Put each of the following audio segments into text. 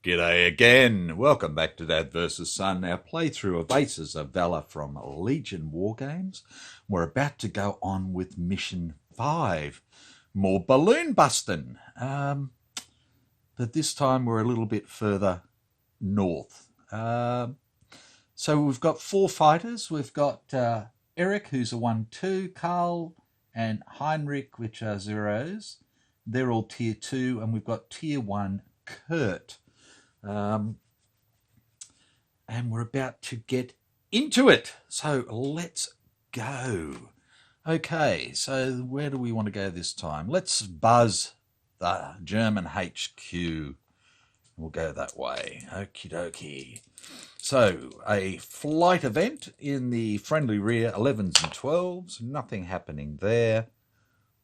G'day again. Welcome back to Dad vs. Son, our playthrough of Aces of Valor from Legion Wargames. We're about to go on with Mission 5. More balloon busting. But this time we're a little bit further north. So we've got 4 fighters. We've got Eric, who's a 1-2, Carl and Heinrich, which are 0s. They're all tier 2, and we've got tier 1 Kurt. And we're about to get into it. So let's go. Okay, so where do we want to go this time? Let's buzz the German HQ. We'll go that way. Okie dokie. So a flight event in the friendly rear, 11s and 12s. Nothing happening there.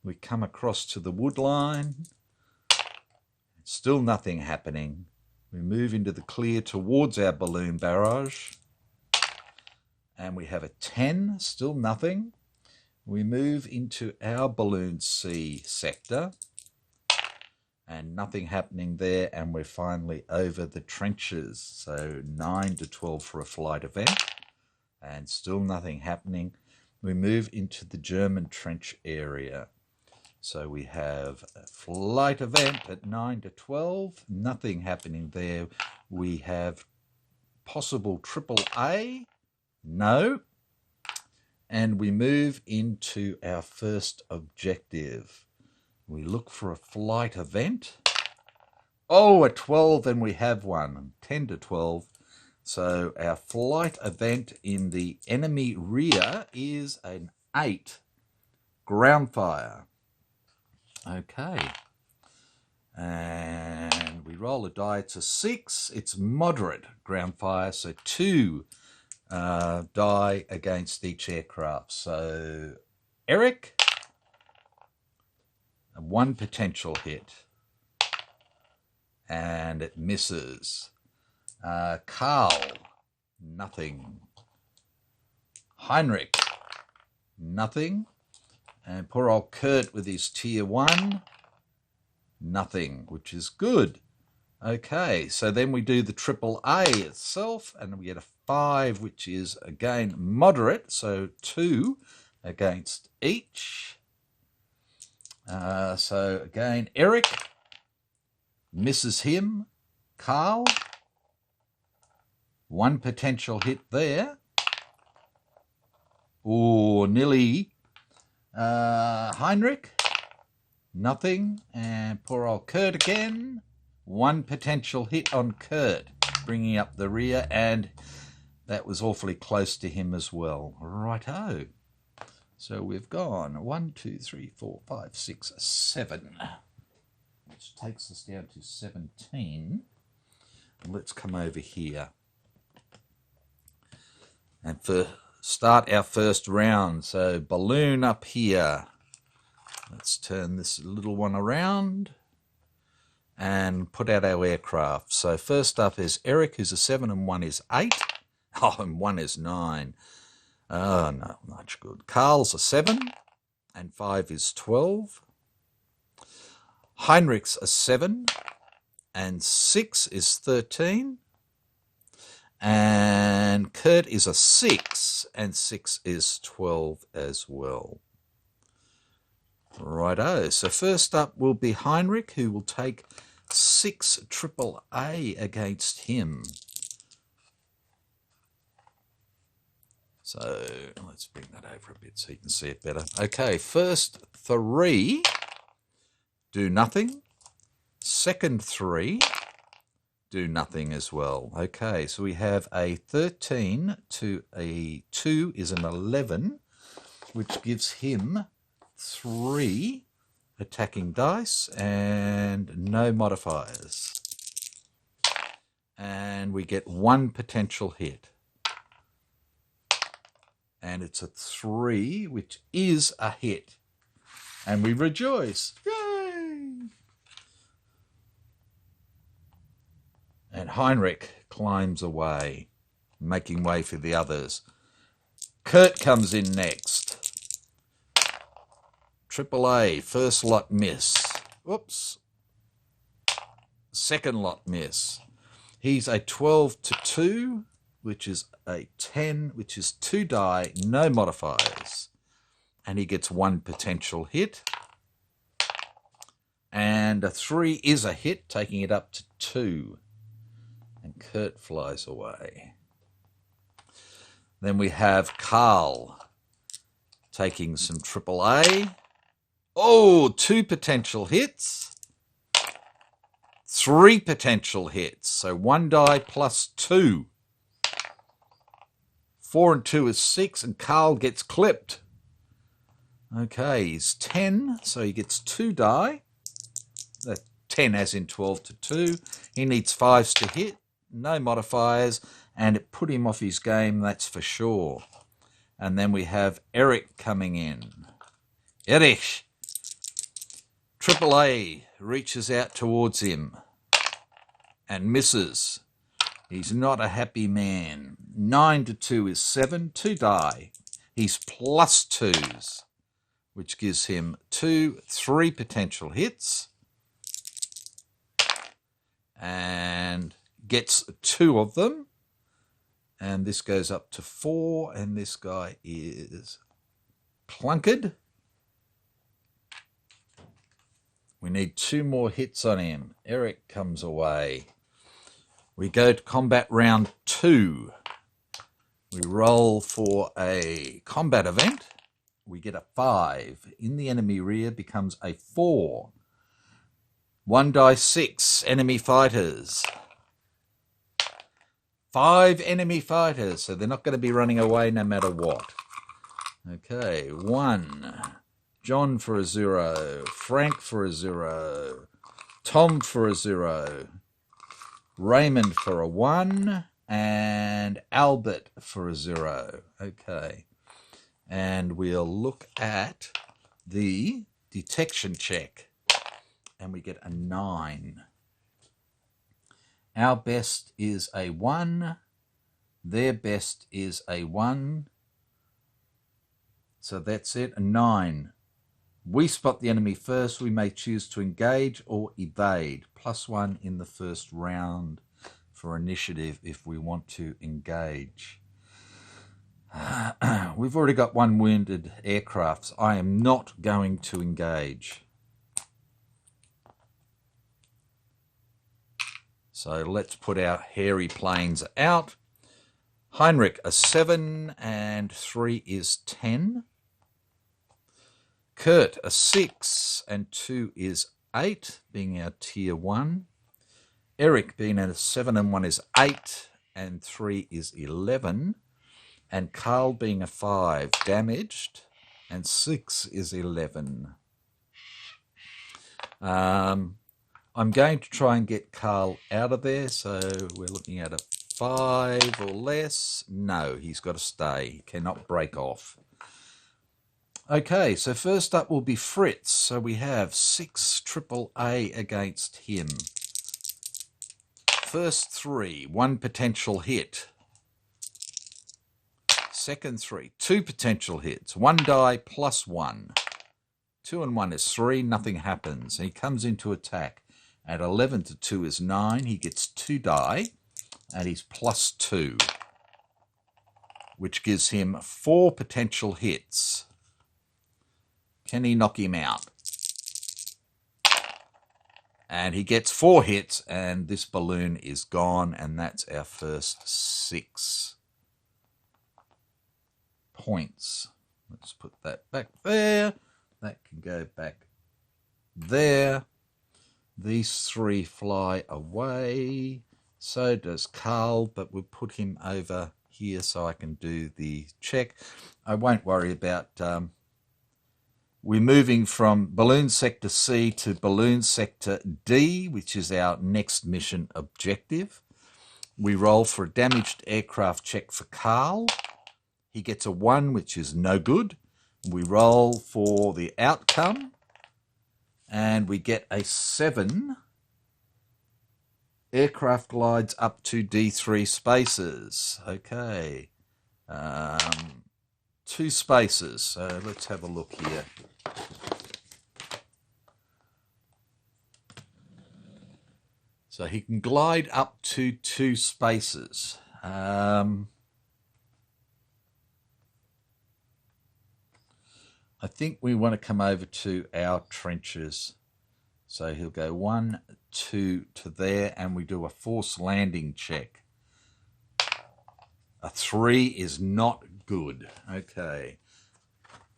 We come across to the wood line. Still nothing happening. We move into the clear towards our balloon barrage. And we have a 10, still nothing. We move into our balloon C sector. And nothing happening there. And we're finally over the trenches. So 9 to 12 for a flight event. And still nothing happening. We move into the German trench area. So we have a flight event at 9 to 12, nothing happening there. We have possible triple A, no. And we move into our first objective. We look for a flight event. Oh, a 12, and we have one, 10 to 12. So our flight event in the enemy rear is an 8, ground fire. Okay, and we roll a die. It's a 6. It's moderate ground fire, so 2 die against each aircraft. So Eric, 1 potential hit, and it misses. Carl, nothing. Heinrich, nothing. And poor old Kurt with his tier 1, nothing, which is good. Okay, so then we do the triple A itself, and we get a 5, which is, again, moderate, so 2 against each. So, again, Eric misses him. Carl, 1 potential hit there. Oh, nearly. Heinrich, nothing. And poor old Kurt again. 1 potential hit on Kurt, bringing up the rear, and that was awfully close to him as well. Righto. So we've gone 1, 2, 3, 4, 5, 6, 7, which takes us down to 17. And let's come over here. And for start our first round. So balloon up here. Let's turn this little one around and put out our aircraft. So first up is Eric, who's a 7, and 1 is 8. Oh, and 1 is 9. Oh, no, much good. Carl's a 7, and 5 is 12. Heinrich's a 7, and 6 is 13. And Kurt is a 6, and 6 is 12 as well. Righto. So first up will be Heinrich, who will take 6 triple A against him. So let's bring that over a bit so you can see it better. Okay, first 3 do nothing. Second 3 do nothing as well. Okay, so we have a 13 to a 2 is an 11, which gives him 3 attacking dice and no modifiers. And we get 1 potential hit. And it's a 3, which is a hit. And we rejoice. Yay! And And Heinrich climbs away, making way for the others. Kurt comes in next. Triple A, first lot miss. Whoops. Second lot miss. He's a 12 to 2, which is a 10, which is 2 die, no modifiers. And he gets 1 potential hit. And a 3 is a hit, taking it up to 2. And Kurt flies away. Then we have Carl taking some triple A. Oh, 2 potential hits. 3 potential hits. So 1 die plus 2. 4 and 2 is 6, and Carl gets clipped. Okay, he's 10, so he gets 2 die. 10 as in 12 to 2. He needs 5s to hit. No modifiers, and it put him off his game, that's for sure. And then we have Eric coming in. Erich. Triple A reaches out towards him and misses. He's not a happy man. 9 to 2 is 7, 2 die. He's plus 2s, which gives him 2, 3 potential hits. And gets 2 of them, and this goes up to 4, and this guy is clunkered. We need 2 more hits on him. Eric comes away. We go to combat round 2. We roll for a combat event. We get a 5. In the enemy rear becomes a 4. 1 die 6 enemy fighters. 5 enemy fighters, so they're not going to be running away no matter what. Okay, 1. John for a 0. Frank for a 0. Tom for a 0. Raymond for a 1. And Albert for a 0. Okay. And we'll look at the detection check. And we get a 9. Our best is a 1. Their best is a 1. So that's it, a 9. We spot the enemy first. We may choose to engage or evade. +1 in the first round for initiative if we want to engage. We've already got 1 wounded aircraft. So I am not going to engage. So let's put our hairy planes out. Heinrich, a 7, and 3 is 10. Kurt, a 6, and 2 is 8, being our tier 1. Eric, being a 7 and 1 is 8, and 3 is 11. And Carl, being a 5, damaged, and 6 is 11. I'm going to try and get Carl out of there, so we're looking at a 5 or less. No, he's got to stay. He cannot break off. Okay, so first up will be Fritz. So we have 6 triple A against him. First 3, 1 potential hit. Second 3, 2 potential hits. 1 die +1. 2 and 1 is 3, nothing happens. He comes into attack. At 11 to 2 is 9. He gets 2 die, and he's +2, which gives him 4 potential hits. Can he knock him out? And he gets 4 hits, and this balloon is gone, and that's our first 6 points. Let's put that back there. That can go back there. These 3 fly away. So does Carl, but we'll put him over here so I can do the check. I won't worry about... we're moving from Balloon Sector C to Balloon Sector D, which is our next mission objective. We roll for a damaged aircraft check for Carl. He gets a 1, which is no good. We roll for the outcome, and we get a 7. Aircraft glides up to D3 spaces. Okay. 2 spaces. So let's have a look here. So he can glide up to 2 spaces. I think we want to come over to our trenches. So he'll go 1, 2 to there, and we do a force landing check. A 3 is not good. Okay.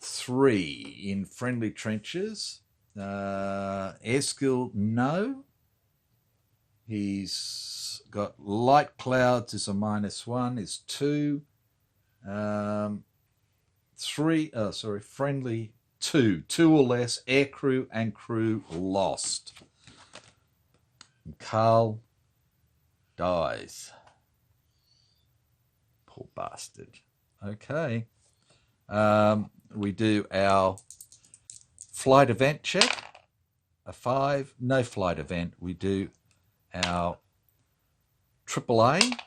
3 in friendly trenches. Air skill, no. He's got light clouds is a -1, is 2. 3, friendly 2. 2 or less, air crew and crew lost. And Carl dies. Poor bastard. Okay. We do our flight event check. A 5, no flight event. We do our AAA.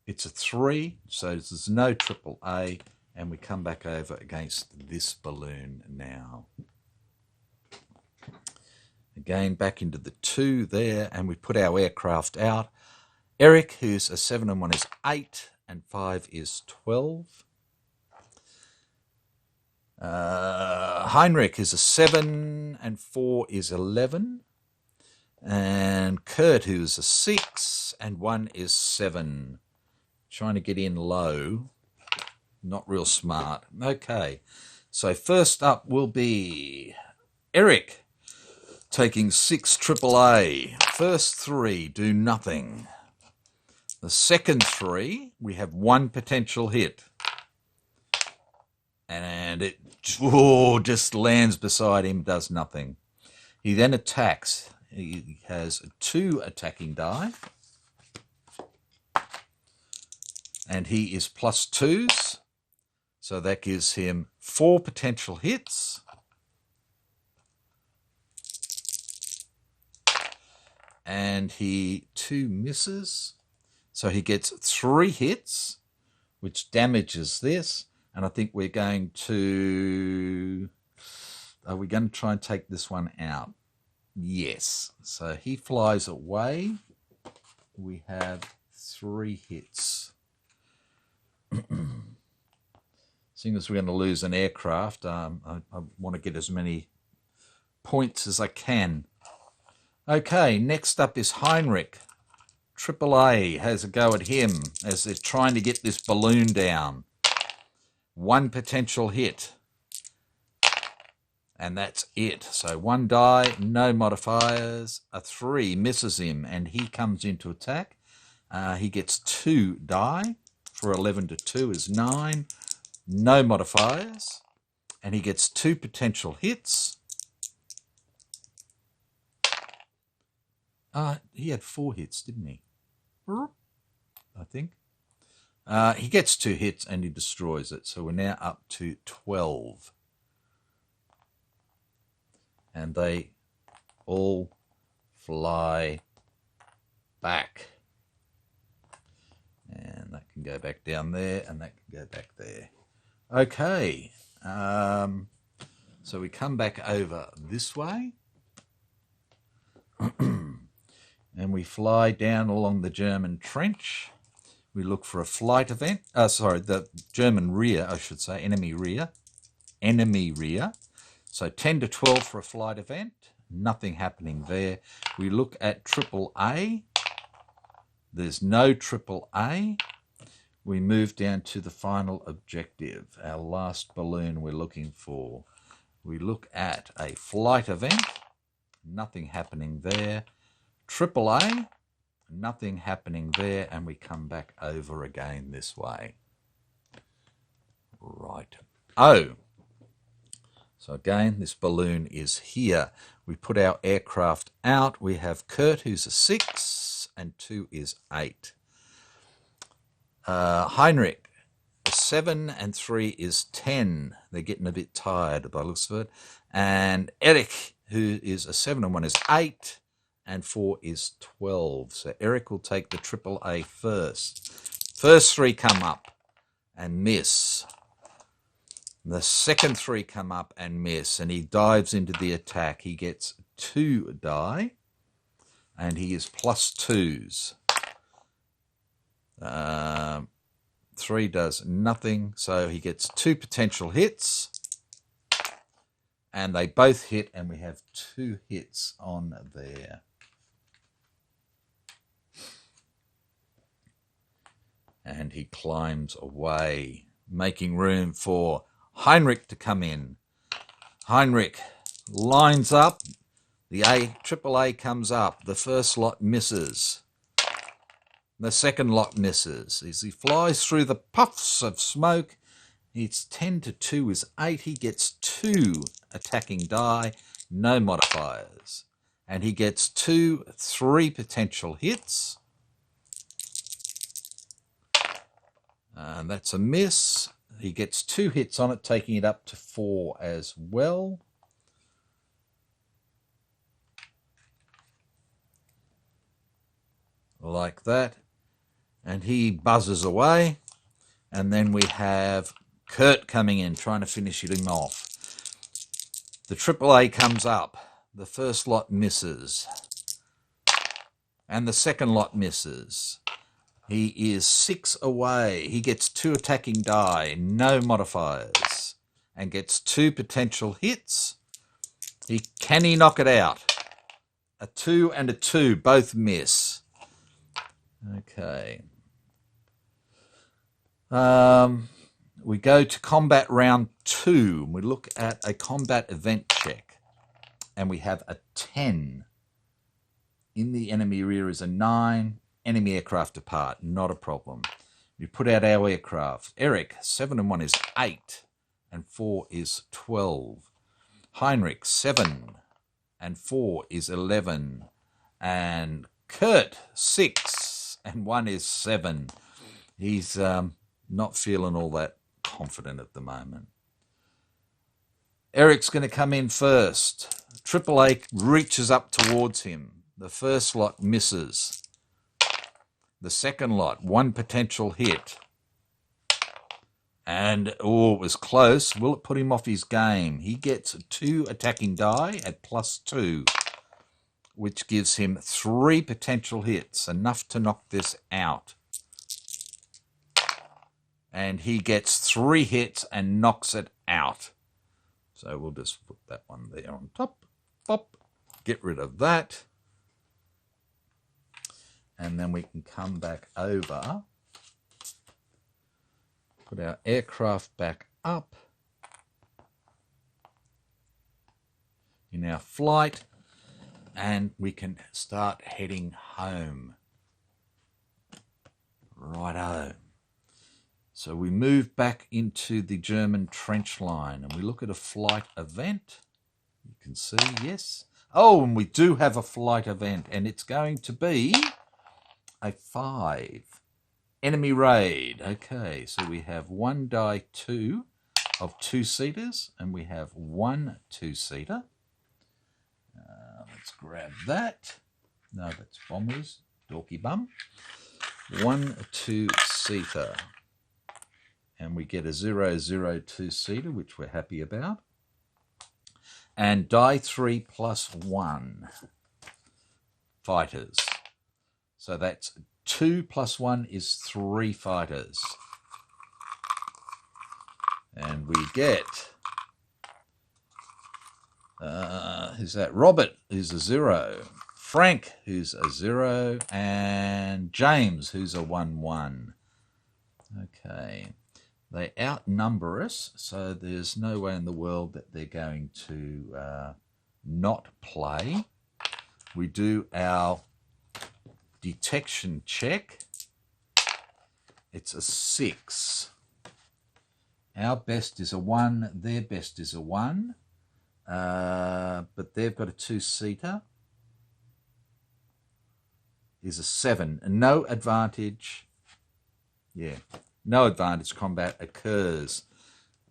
It's a 3, so there's no AAA. And we come back over against this balloon now. Again, back into the 2 there, and we put our aircraft out. Eric, who's a 7 and 1 is 8, and 5 is 12. Heinrich is a 7, and 4 is 11. And Kurt, who's a 6, and 1 is 7. Trying to get in low. Not real smart. Okay, so first up will be Eric, taking 6 AAA. First 3 do nothing. The second 3, we have 1 potential hit. And it just lands beside him, does nothing. He then attacks. He has 2 attacking die. And he is +2s. So that gives him 4 potential hits. And he 2 misses. So he gets 3 hits, which damages this. And I think we're going to... Are we going to try and take this one out? Yes. So he flies away. We have 3 hits. Seeing as we're going to lose an aircraft, I want to get as many points as I can. Okay, next up is Heinrich. AAA has a go at him as they're trying to get this balloon down. 1 potential hit. And that's it. So 1 die, no modifiers. A 3 misses him and he comes into attack. He gets 2 die. For 11 to 2 is 9. No modifiers. And he gets 2 potential hits. He had 4 hits, didn't he? I think. He gets 2 hits and he destroys it. So we're now up to 12. And they all fly back. And that can go back down there and that can go back there. Okay, so we come back over this way and we fly down along the German trench. We look for a flight event. The German rear, I should say, enemy rear. So 10 to 12 for a flight event. Nothing happening there. We look at AAA. There's no AAA. We move down to the final objective, our last balloon we're looking for. We look at a flight event, nothing happening there. AAA, nothing happening there, and we come back over again this way. Right. Oh, so again, this balloon is here. We put our aircraft out. We have Kurt, who's a 6, and 2 is 8. Heinrich, a 7 and 3 is 10. They're getting a bit tired by the looks of it. And Eric, who is a 7 and 1 is 8. and 4 is 12. So Eric will take the triple A first. First 3 come up and miss. The second 3 come up and miss, and he dives into the attack. He gets 2 die, and he is plus 2s. 3 does nothing, so he gets 2 potential hits, and they both hit, and we have 2 hits on there. And he climbs away, making room for Heinrich to come in. Heinrich lines up. The triple A comes up. The first lot misses. The second lot misses. As he flies through the puffs of smoke, it's 10 to 2 is 8. He gets 2 attacking die, no modifiers. And he gets 3 potential hits. And that's a miss. He gets 2 hits on it, taking it up to 4 as well. Like that. And he buzzes away. And then we have Kurt coming in, trying to finish him off. The triple A comes up. The first lot misses. And the second lot misses. He is 6 away. He gets 2 attacking die, no modifiers, and gets 2 potential hits. Can he knock it out? A 2 and a 2, both miss. Okay. We go to combat round 2. We look at a combat event check, and we have a 10. In the enemy rear is a 9. Enemy aircraft apart, not a problem. We put out our aircraft. Eric, 7 and 1 is 8, and 4 is 12. Heinrich, 7 and 4 is 11. And Kurt, 6 and 1 is 7. He's not feeling all that confident at the moment. Eric's going to come in first. Triple A reaches up towards him. The first lot misses. The second lot, 1 potential hit. And, oh, it was close. Will it put him off his game? He gets 2 attacking die at plus 2, which gives him 3 potential hits, enough to knock this out. And he gets 3 hits and knocks it out. So we'll just put that one there on top. Pop. Get rid of that. And then we can come back over, put our aircraft back up in our flight, and we can start heading home. Righto. So we move back into the German trench line, and we look at a flight event. You can see, yes. Oh, and we do have a flight event, and it's going to be a 5. Enemy raid. Okay, so we have 1 die 2 of 2-seaters, and we have 1 2-seater. Let's grab that. No, that's bombers. Dorky bum. 1 2-seater. And we get a 0-0 2-seater, which we're happy about. And die 3 plus 1 fighters. So that's 2 plus 1 is 3 fighters. And we get, who's that? Robert, who's a 0. Frank, who's a 0. And James, who's a 1-1. Okay. They outnumber us, so there's no way in the world that they're going to not play. We do our detection check. It's a 6. Our best is a 1. Their best is a 1. But they've got a 2-seater. Is a 7. No advantage. Yeah. No advantage combat occurs.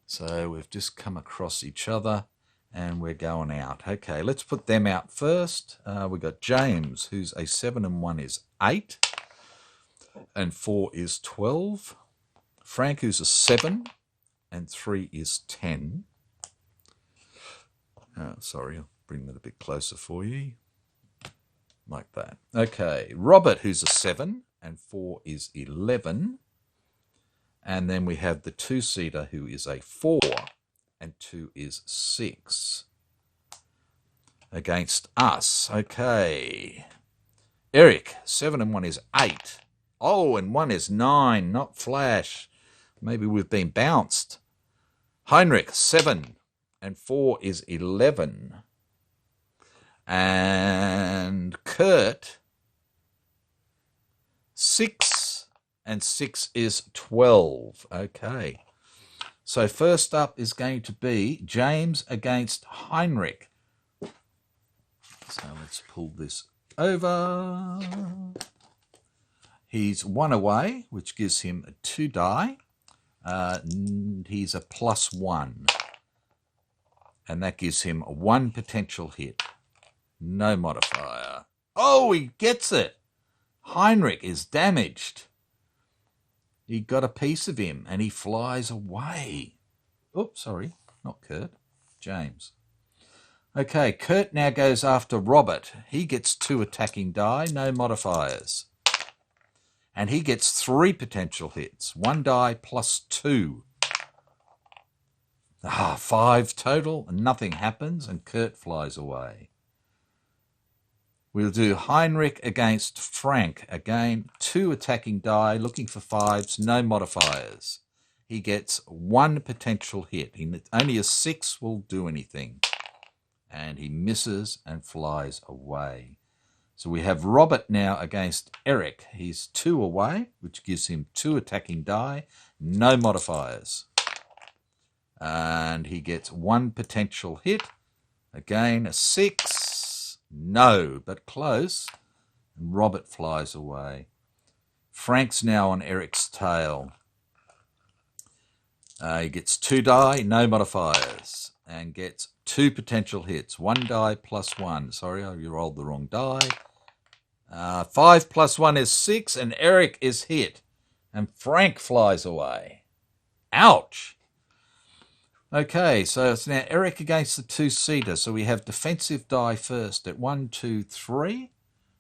So we've just come across each other. And we're going out. Okay, let's put them out first. We've got James, who's a 7 and 1 is 8. And 4 is 12. Frank, who's a 7. And 3 is 10. Sorry, I'll bring that a bit closer for you. Like that. Okay, Robert, who's a 7. And 4 is 11. And then we have the 2-seater, who is a 4. And 2 is 6. Against us. Okay. Eric, 7 and 1 is 8. Oh, and 1 is 9, not Flash. Maybe we've been bounced. Heinrich, 7. And 4 is 11. And Kurt, 6. And 6 is 12. Okay. So first up is going to be James against Heinrich. So let's pull this over. He's 1 away, which gives him a 2 die. He's a +1. And that gives him 1 potential hit. No modifier. Oh, he gets it. Heinrich is damaged. He got a piece of him and he flies away. Oops, sorry, not Kurt, James. Okay, Kurt now goes after Robert. He gets 2 attacking die, no modifiers. And he gets 3 potential hits. 1 die +2. 5 total, and nothing happens, and Kurt flies away. We'll do Heinrich against Frank. Again, 2 attacking die, looking for 5s, no modifiers. He gets 1 potential hit. Only a 6 will do anything. And he misses and flies away. So we have Robert now against Eric. He's 2 away, which gives him 2 attacking die, no modifiers. And he gets 1 potential hit. Again, a 6. No, but close. And Robert flies away. Frank's now on Eric's tail. He gets 2 die, no modifiers. And gets 2 potential hits. 1 die +1. Sorry, you rolled the wrong die. 5 +1 is 6, and Eric is hit. And Frank flies away. Ouch! Okay, so it's now Eric against the 2-seater. So we have defensive die first. At 1, 2, 3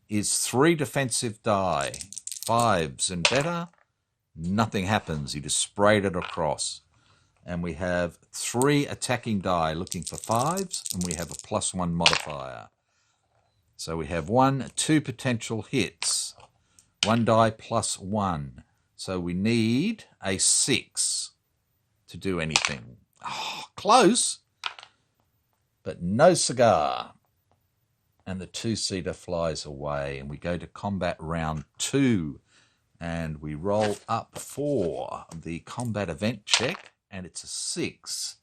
is 3 defensive die. 5s and better. Nothing happens. He just sprayed it across. And we have 3 attacking die looking for 5s, and we have a +1 modifier. So we have 1, 2 potential hits. 1 die +1. So we need a 6 to do anything. Oh, close, but no cigar. And the 2-seater flies away, and we go to combat round 2. And we roll up for the combat event check. And it's a 6.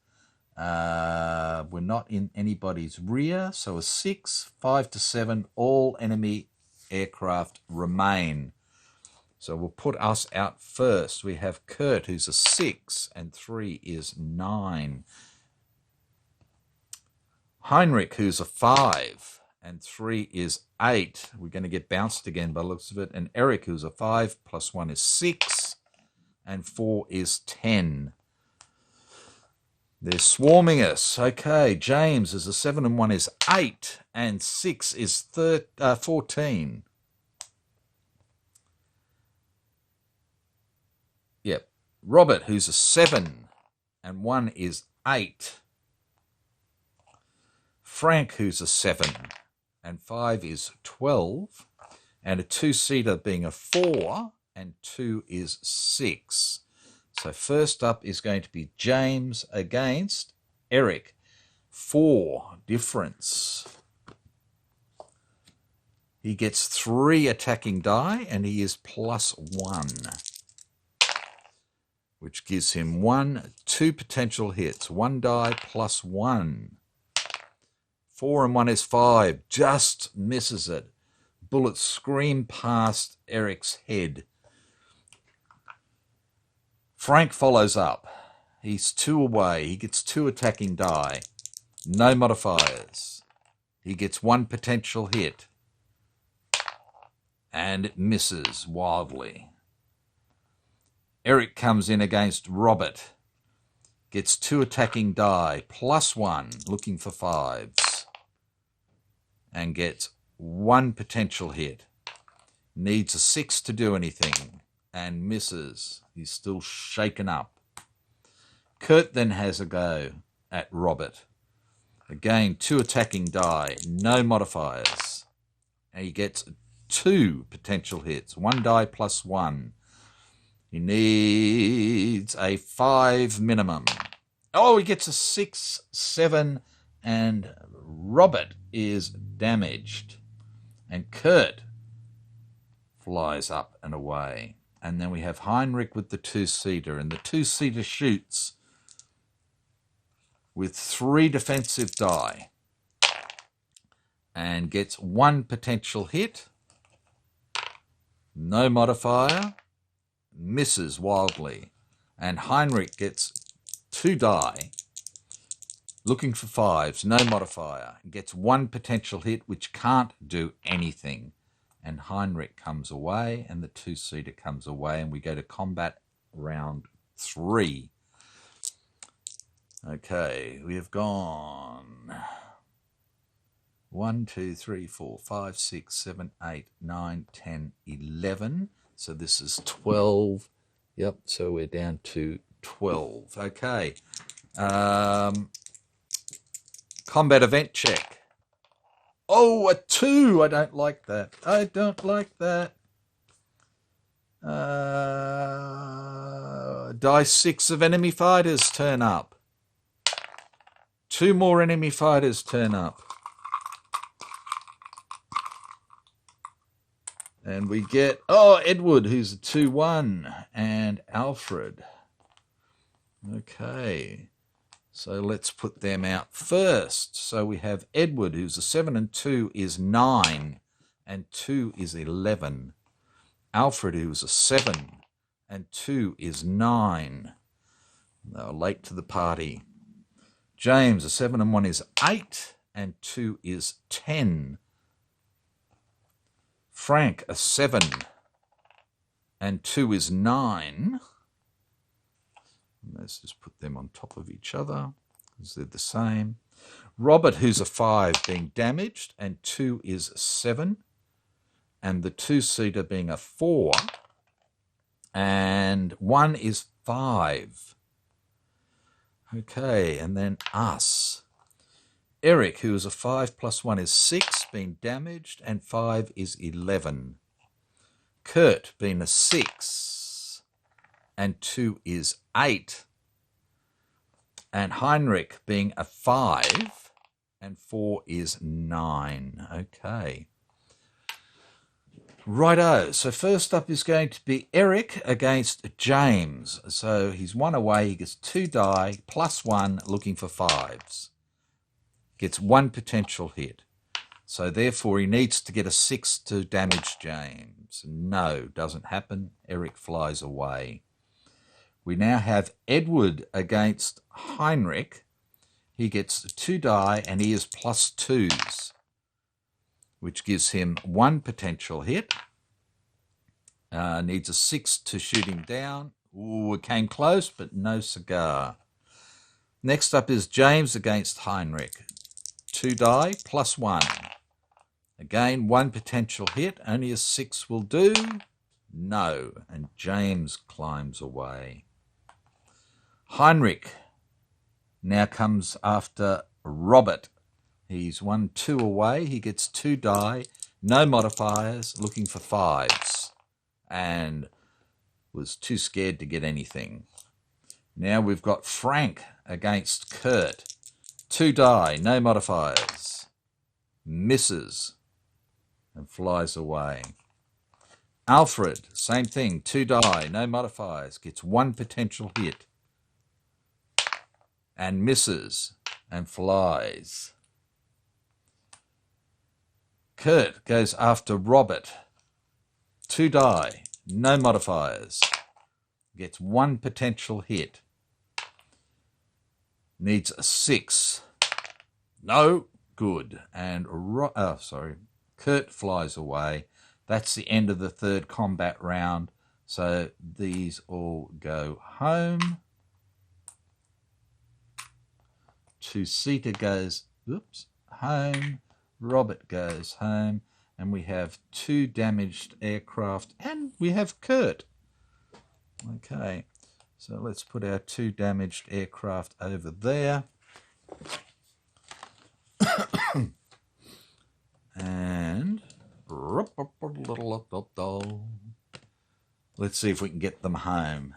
We're not in anybody's rear, so a 6, 5 to 7, all enemy aircraft remain. So we'll put us out first. We have Kurt, who's a 6, and 3 is 9. Heinrich, who's a 5, and 3 is 8. We're going to get bounced again by the looks of it. And Eric, who's a 5, +1 is 6, and 4 is 10. They're swarming us. Okay, James is a 7 and 1 is 8, and 6 is 14. Yep. Robert, who's a 7, and 1 is 8. Frank, who's a 7, and 5 is 12. And a 2-seater being a 4, and 2 is 6. So first up is going to be James against Eric. 4 difference. He gets 3 attacking die, and he is +1. Which gives him 1, 2 potential hits. 1 die +1. 4 and 1 is 5. Just misses it. Bullets scream past Eric's head. Frank follows up. He's 2 away. He gets 2 attacking die. no modifiers. He gets one potential hit. And it misses wildly. Eric comes in against Robert. Gets 2 attacking die, +1, looking for 5s. And gets 1 potential hit. Needs a 6 to do anything. And misses. He's still shaken up. Kurt then has a go at Robert. Again, 2 attacking die, no modifiers. And he gets 2 potential hits, 1 die +1. He needs a 5 minimum. Oh, he gets a 6, 7, and Robert is damaged. And Kurt flies up and away. And then we have Heinrich with the 2-seater, and the 2-seater shoots with 3 defensive die and gets 1 potential hit. No modifier, misses wildly, and Heinrich gets 2 die, looking for 5s, no modifier, gets 1 potential hit, which can't do anything, and Heinrich comes away, and the 2-seater comes away, and we go to combat round 3. Okay, we have gone 1, 2, 3, 4, 5, 6, 7, 8, 9, 10, 11. So this is 12. Yep, so we're down to 12. Okay. Combat event check. Oh, a 2. I don't like that. I don't like that. Die 6 of enemy fighters turn up. 2 more enemy fighters turn up. And we get, Edward, who's a 2-1, and Alfred. Okay, so let's put them out first. So we have Edward, who's a 7 and 2 is 9, and 2 is 11. Alfred, who's a 7, and 2 is 9. They're late to the party. James, a 7 and 1 is 8, and 2 is 10. Frank, a 7, and 2 is 9. Let's just put them on top of each other, because they're the same. Robert, who's a 5, being damaged, and 2 is 7. And the 2-seater being a 4, and 1 is 5. Okay, and then us. Eric, who is a 5 + 1 is 6, being damaged, and 5 is 11. Kurt, being a 6, and 2 is 8. And Heinrich, being a 5, and 4 is 9. Okay. Righto, so first up is going to be Eric against James. So he's 1 away, he gets 2 die, +1, looking for 5s. Gets 1 potential hit. So therefore he needs to get a 6 to damage James. No, doesn't happen. Eric flies away. We now have Edward against Heinrich. He gets 2 die and he is +2s, which gives him 1 potential hit. Needs a 6 to shoot him down. Ooh, it came close, but no cigar. Next up is James against Heinrich. 2 die, +1. Again, 1 potential hit. Only a 6 will do. No. And James climbs away. Heinrich now comes after Robert. He's 1, 2 away. He gets 2 die, no modifiers, looking for 5s. And was too scared to get anything. Now we've got Frank against Kurt. 2 die, no modifiers. Misses and flies away. Alfred, same thing. 2 die, no modifiers. Gets 1 potential hit. And misses and flies. Kurt goes after Robert. 2 die, no modifiers. Gets 1 potential hit. Needs a 6 No, good. And, Kurt flies away. That's the end of the third combat round. So these all go home. Two-seater goes, home. Robert goes home. And we have 2 damaged aircraft. And we have Kurt. Okay, so let's put our 2 damaged aircraft over there. And let's see if we can get them home.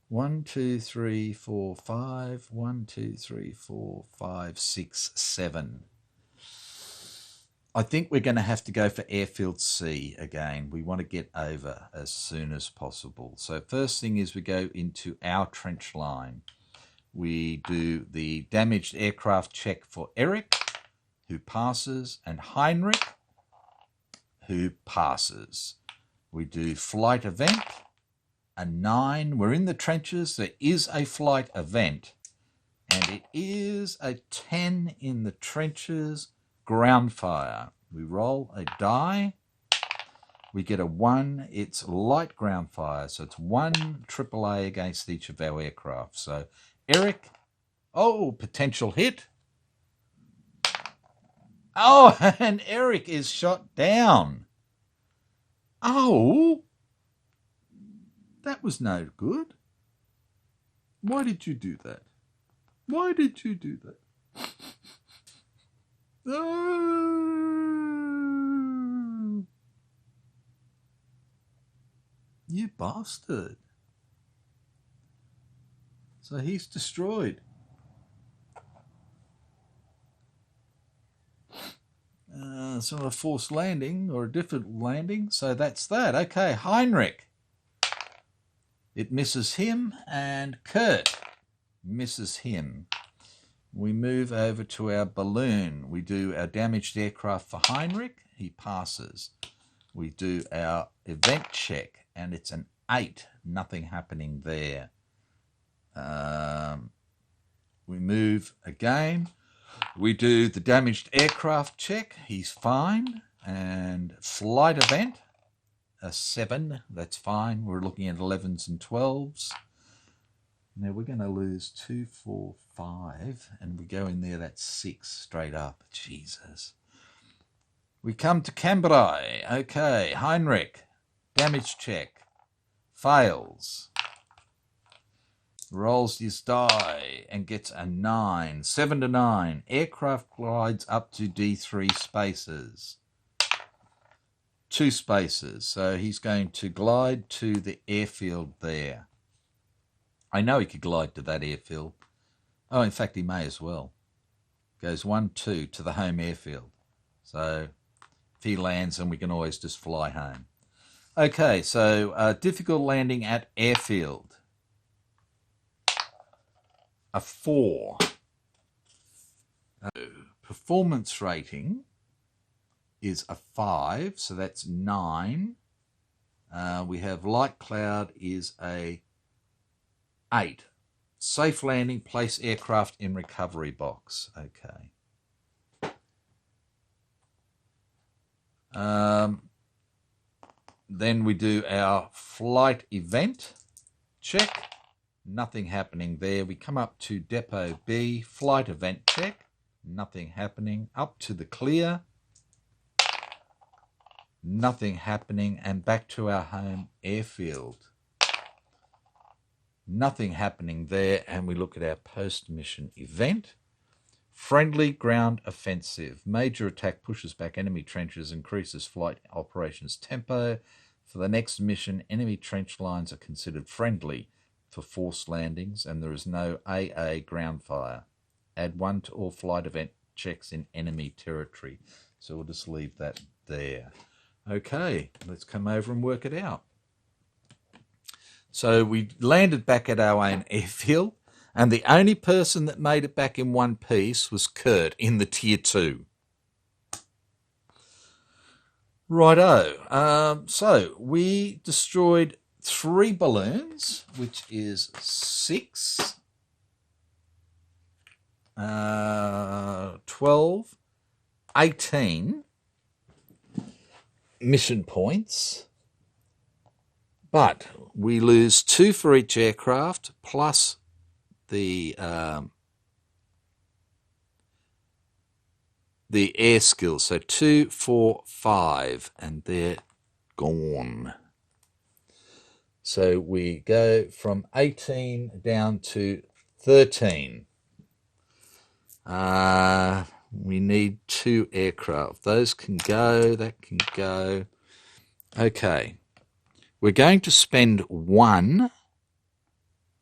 1, 2, 3, 4, 5. 1, 2, 3, 4, 5, 6, 7. I think we're going to have to go for Airfield C again. We want to get over as soon as possible. So first thing is we go into our trench line. We do the damaged aircraft check for Eric, who passes, and Heinrich, who passes. We do flight event, a 9. We're in the trenches. There is a flight event, and it is a 10 in the trenches. Ground fire. We roll a die. We get a 1. It's light ground fire, so it's 1 AAA against each of our aircraft. So Eric, potential hit. Oh, and Eric is shot down. Oh, that was no good. Why did you do that? Why did you do that? Oh, you bastard. So he's destroyed. Sort of a forced landing or a different landing. So that's that. Okay, Heinrich. It misses him, and Kurt misses him. We move over to our balloon. We do our damaged aircraft for Heinrich. He passes. We do our event check, and it's an 8. Nothing happening there. We move again. We do the damaged aircraft check. He's fine. And flight event, a 7. That's fine. We're looking at 11s and 12s. Now we're going to lose 2, 4, 5, and we go in there, that's 6 straight up. Jesus. We come to Cambrai. Okay, Heinrich, damage check, fails. Rolls his die and gets a 9. 7 to 9. Aircraft glides up to D3 spaces. 2 spaces. So he's going to glide to the airfield there. I know he could glide to that airfield. Oh, in fact, he may as well. Goes 1, 2 to the home airfield. So if he lands, then we can always just fly home. Okay, so difficult landing at airfield. A 4. Performance rating is a 5, so that's 9. We have light cloud is a 8. Safe landing, place aircraft in recovery box. Okay. Then we do our flight event check. Nothing happening there. We come up to Depot B, flight event check. Nothing happening. Up to the clear. Nothing happening. And back to our home airfield. Nothing happening there. And we look at our post-mission event. Friendly ground offensive. Major attack pushes back enemy trenches, increases flight operations tempo. For the next mission, enemy trench lines are considered friendly for forced landings, and there is no AA ground fire. Add 1 to all flight event checks in enemy territory. So we'll just leave that there. Okay, let's come over and work it out. So we landed back at our own airfield, and the only person that made it back in one piece was Kurt in the Tier 2. Righto. So we destroyed 3 balloons, which is 6. 12, 18 mission points, but we lose 2 for each aircraft plus the air skills. So 2, 4, 5, and they're gone. So we go from 18 down to 13. We need 2 aircraft. Those can go, that can go. Okay. We're going to spend 1.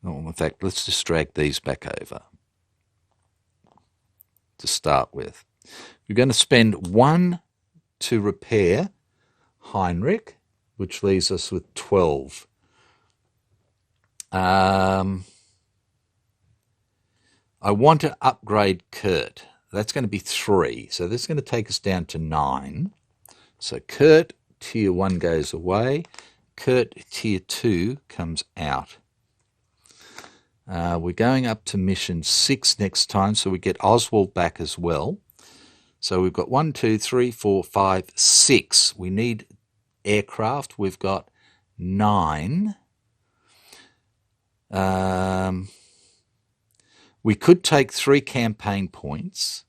Oh, in fact, let's just drag these back over to start with. We're going to spend 1 to repair Heinrich, which leaves us with 12. I want to upgrade Kurt. That's going to be 3. So this is going to take us down to 9. So Kurt, tier 1 goes away. Kurt, tier 2 comes out. We're going up to mission 6 next time, so we get Oswald back as well. So we've got 1, 2, 3, 4, 5, 6. We need aircraft. We've got 9. We could take 3 campaign points,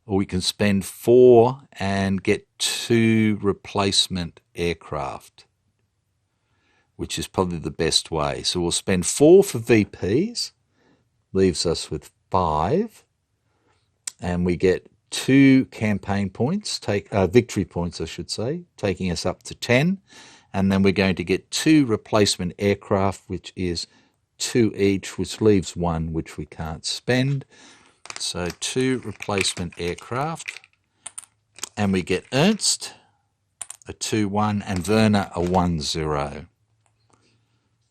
or we can spend 4 and get 2 replacement aircraft, which is probably the best way. So we'll spend 4 for VPs, leaves us with 5, and we get 2 campaign points, victory points, I should say, taking us up to 10. And then we're going to get 2 replacement aircraft, which is 2 each, which leaves 1, which we can't spend. So 2 replacement aircraft. And we get Ernst, a 2-1, and Werner, a 1-0.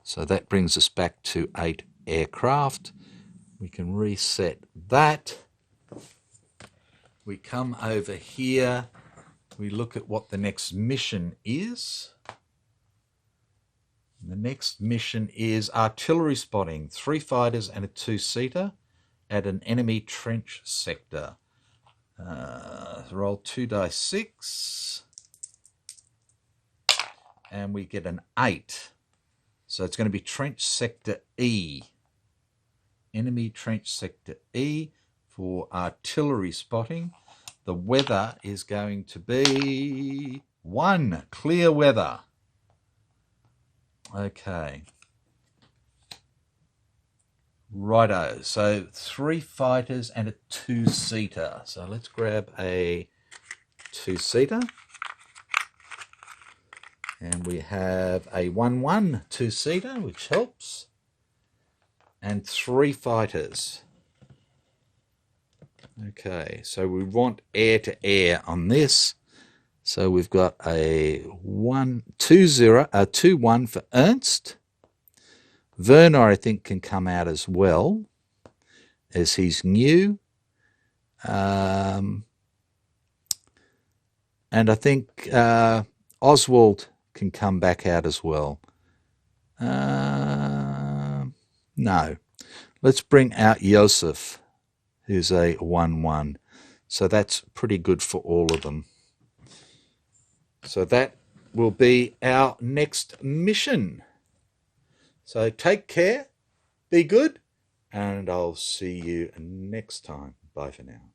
So that brings us back to 8 aircraft. We can reset that. We come over here. We look at what the next mission is. The next mission is artillery spotting, 3 fighters and a 2-seater at an enemy trench sector. Roll 2 dice 6, and we get an 8. So it's going to be trench sector E. Enemy trench sector E for artillery spotting. The weather is going to be 1, clear weather. Okay. Righto. So 3 fighters and a 2-seater. So let's grab a 2-seater. And we have a 1-1 2-seater, which helps. And 3 fighters. Okay, so we want air-to-air on this. So we've got a 2-1 for Ernst. Werner, I think, can come out as well, as he's new. And I think Oswald can come back out as well. No. Let's bring out Joseph, who's a 1-1. So that's pretty good for all of them. So that will be our next mission. So take care, be good, and I'll see you next time. Bye for now.